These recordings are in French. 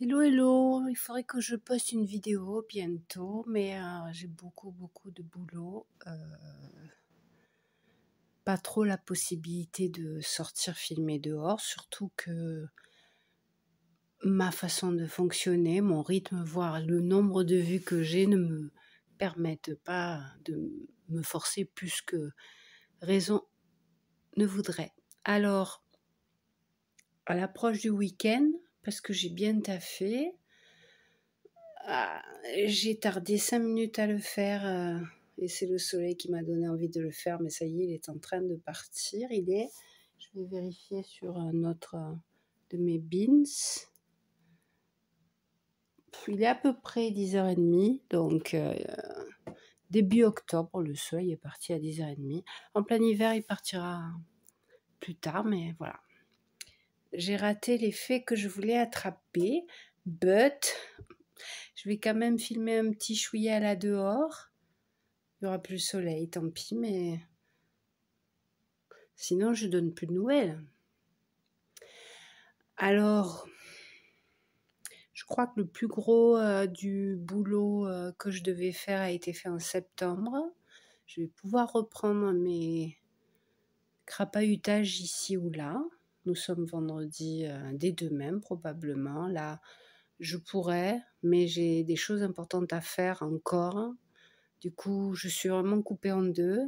Hello, hello, il faudrait que je poste une vidéo bientôt, mais j'ai beaucoup de boulot. Pas trop la possibilité de sortir filmer dehors, surtout que ma façon de fonctionner, mon rythme, voire le nombre de vues que j'ai ne me permettent pas de me forcer plus que raison ne voudrait. Alors, à l'approche du week-end, parce que j'ai bien taffé, j'ai tardé 5 minutes à le faire et c'est le soleil qui m'a donné envie de le faire, mais ça y est, il est en train de partir. Je vais vérifier sur un autre de mes beans. Il est à peu près 10h30, donc début octobre, le soleil est parti à 10h30. En plein hiver, il partira plus tard, mais voilà. J'ai raté l'effet que je voulais attraper, but je vais quand même filmer un petit chouïa là dehors. Il n'y aura plus le soleil, tant pis, mais sinon je donne plus de nouvelles. Alors, je crois que le plus gros du boulot que je devais faire a été fait en septembre. Je vais pouvoir reprendre mes crapahutages ici ou là. Nous sommes vendredi dès demain probablement. Là, je pourrais, mais j'ai des choses importantes à faire encore. Du coup, je suis vraiment coupée en deux.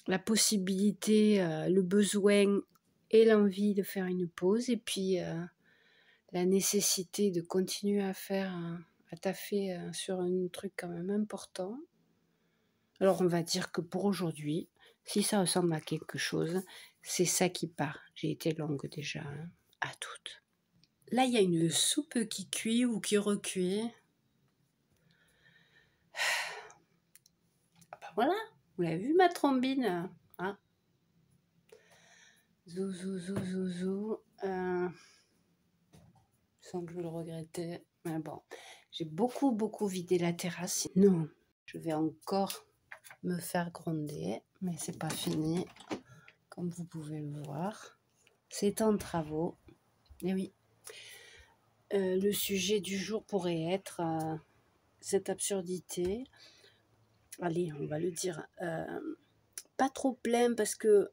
La possibilité, le besoin et l'envie de faire une pause, et puis la nécessité de continuer à taffer sur un truc quand même important. Alors on va dire que pour aujourd'hui, si ça ressemble à quelque chose, c'est ça qui part. J'ai été longue déjà, à toutes. Là, il y a une soupe qui cuit ou qui recuit. Ah ben voilà, vous l'avez vu ma trombine, hein? Zou, zou, zou, zou, zou. Sans que je le regrettais. Mais bon, j'ai beaucoup vidé la terrasse. Non, je vais encore me faire gronder, mais c'est pas fini, comme vous pouvez le voir. C'est en travaux. Et oui, le sujet du jour pourrait être cette absurdité. Allez, on va le dire. Pas trop plein parce que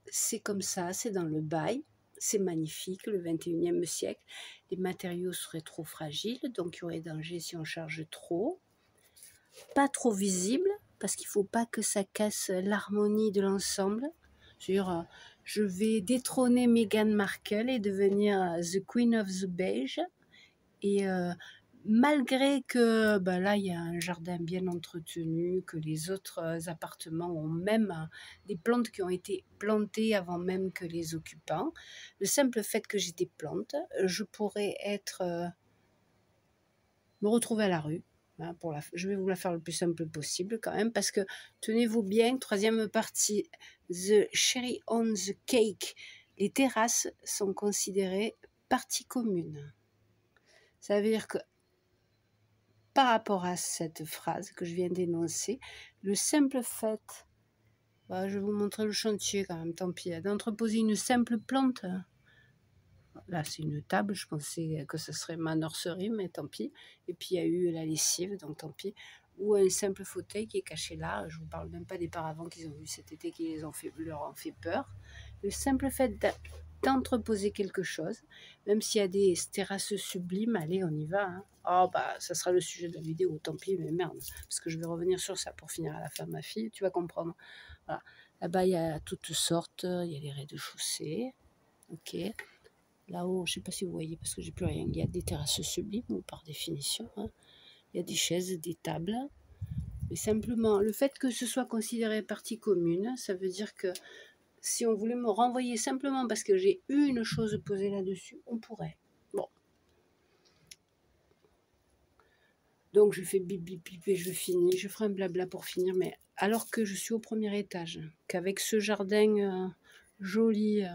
c'est comme ça, c'est dans le bail. C'est magnifique, le 21e siècle. Les matériaux seraient trop fragiles, donc il y aurait danger si on charge trop. Pas trop visible, parce qu'il ne faut pas que ça casse l'harmonie de l'ensemble. Je vais détrôner Meghan Markle et devenir the Queen of the Beige. Et malgré que là, il y a un jardin bien entretenu, que les autres appartements ont même des plantes qui ont été plantées avant même que les occupants, le simple fait que j'ai des plantes, je pourrais me retrouver à la rue. Hein, je vais vous la faire le plus simple possible quand même, parce que tenez-vous bien, troisième partie, the cherry on the cake, les terrasses sont considérées partie commune. Ça veut dire que par rapport à cette phrase que je viens d'énoncer, le simple fait, je vais vous montrer le chantier quand même, tant pis, d'entreposer une simple plante. Là, c'est une table, je pensais que ce serait ma nurserie, mais tant pis. Et puis, il y a eu la lessive, donc tant pis. Ou un simple fauteuil qui est caché là. Je ne vous parle même pas des paravents qu'ils ont vus cet été qui leur ont fait peur. Le simple fait d'entreposer quelque chose, même s'il y a des terrasses sublimes, allez, on y va. Hein. Oh, ça sera le sujet de la vidéo, tant pis, mais merde. Parce que je vais revenir sur ça pour finir à la fin, ma fille, tu vas comprendre. Voilà. Là-bas, il y a toutes sortes, il y a les rez-de-chaussée. Ok. Là-haut, je ne sais pas si vous voyez parce que j'ai plus rien. Il y a des terrasses sublimes, par définition. Hein. Il y a des chaises, des tables. Mais simplement, le fait que ce soit considéré partie commune, ça veut dire que si on voulait me renvoyer simplement parce que j'ai une chose posée là-dessus, on pourrait. Bon. Donc je fais bip bip bip et je finis. Je ferai un blabla pour finir, mais alors que je suis au premier étage, qu'avec ce jardin joli...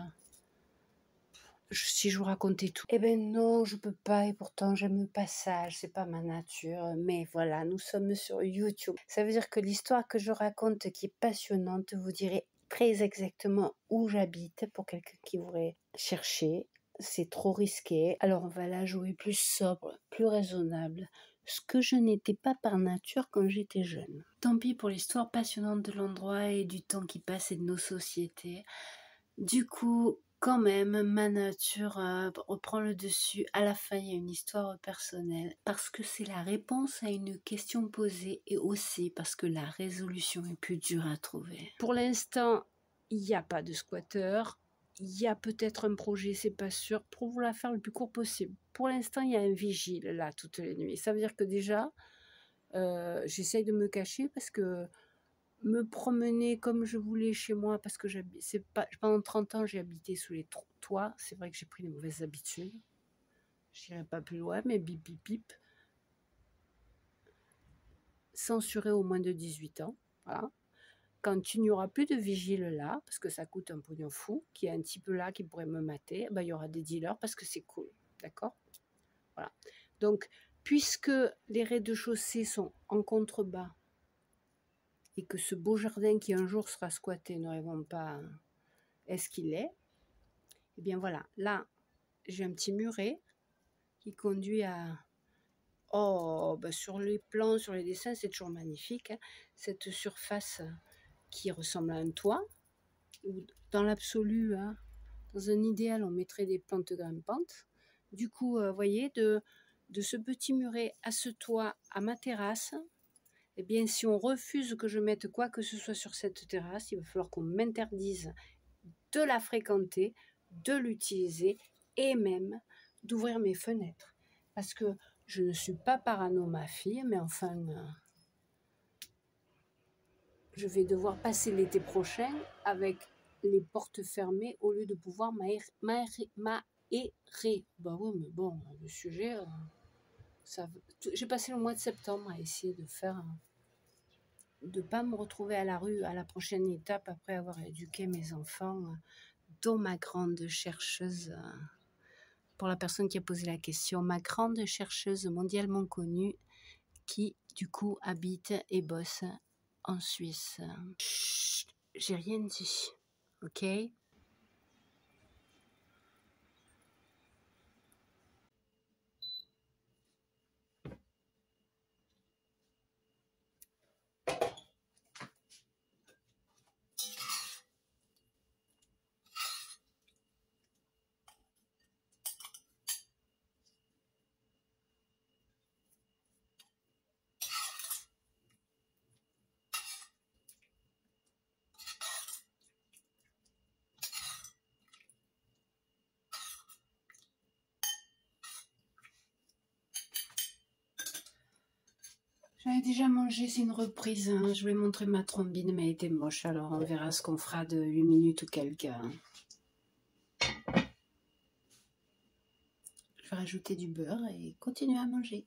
si je vous racontais tout. Eh ben non, je peux pas, et pourtant j'aime le passage, c'est pas ma nature, mais voilà, nous sommes sur YouTube. Ça veut dire que l'histoire que je raconte, qui est passionnante, vous direz très exactement où j'habite, pour quelqu'un qui voudrait chercher. c'est trop risqué. Alors on va la jouer plus sobre, plus raisonnable. Ce que je n'étais pas par nature quand j'étais jeune. Tant pis pour l'histoire passionnante de l'endroit et du temps qui passe et de nos sociétés. Du coup, quand même, ma nature reprend le dessus. À la fin, il y a une histoire personnelle parce que c'est la réponse à une question posée et aussi parce que la résolution est plus dure à trouver. Pour l'instant, il n'y a pas de squatter. Il y a peut-être un projet, c'est pas sûr, pour vous la faire le plus court possible. Pour l'instant, il y a un vigile là toutes les nuits. Ça veut dire que déjà, j'essaye de me cacher parce que me promener comme je voulais chez moi, parce que pendant 30 ans, j'ai habité sous les toits. C'est vrai que j'ai pris des mauvaises habitudes. Je n'irai pas plus loin, mais bip, bip, bip. Censuré au moins de 18 ans. Voilà. Quand il n'y aura plus de vigile là, parce que ça coûte un pognon fou, qu'il y a un type là qui pourrait me mater, ben, il y aura des dealers parce que c'est cool. D'accord? Voilà. Donc, puisque les rez-de-chaussée sont en contrebas et que ce beau jardin qui un jour sera squatté, ne rêvons pas, est-ce qu'il est? Eh bien voilà, là, j'ai un petit muret qui conduit à... Oh, ben sur les plans, sur les dessins, c'est toujours magnifique. Hein, cette surface qui ressemble à un toit. Où, dans l'absolu, hein, dans un idéal, on mettrait des plantes grimpantes. Du coup, vous voyez, de ce petit muret à ce toit, à ma terrasse, eh bien, si on refuse que je mette quoi que ce soit sur cette terrasse, il va falloir qu'on m'interdise de la fréquenter, de l'utiliser et même d'ouvrir mes fenêtres. Parce que je ne suis pas parano, ma fille, mais enfin, je vais devoir passer l'été prochain avec les portes fermées au lieu de pouvoir m'aérer. Bah oui, mais bon, le sujet, j'ai passé le mois de septembre à essayer de faire... de ne pas me retrouver à la rue à la prochaine étape après avoir éduqué mes enfants, dont ma grande chercheuse, pour la personne qui a posé la question, ma grande chercheuse mondialement connue qui du coup habite et bosse en Suisse. Chut, j'ai rien dit, ok? J'avais déjà mangé, c'est une reprise. Hein. Je vais montrer ma trombine, mais elle était moche. Alors on verra ce qu'on fera de 8 minutes ou quelques. Je vais rajouter du beurre et continuer à manger.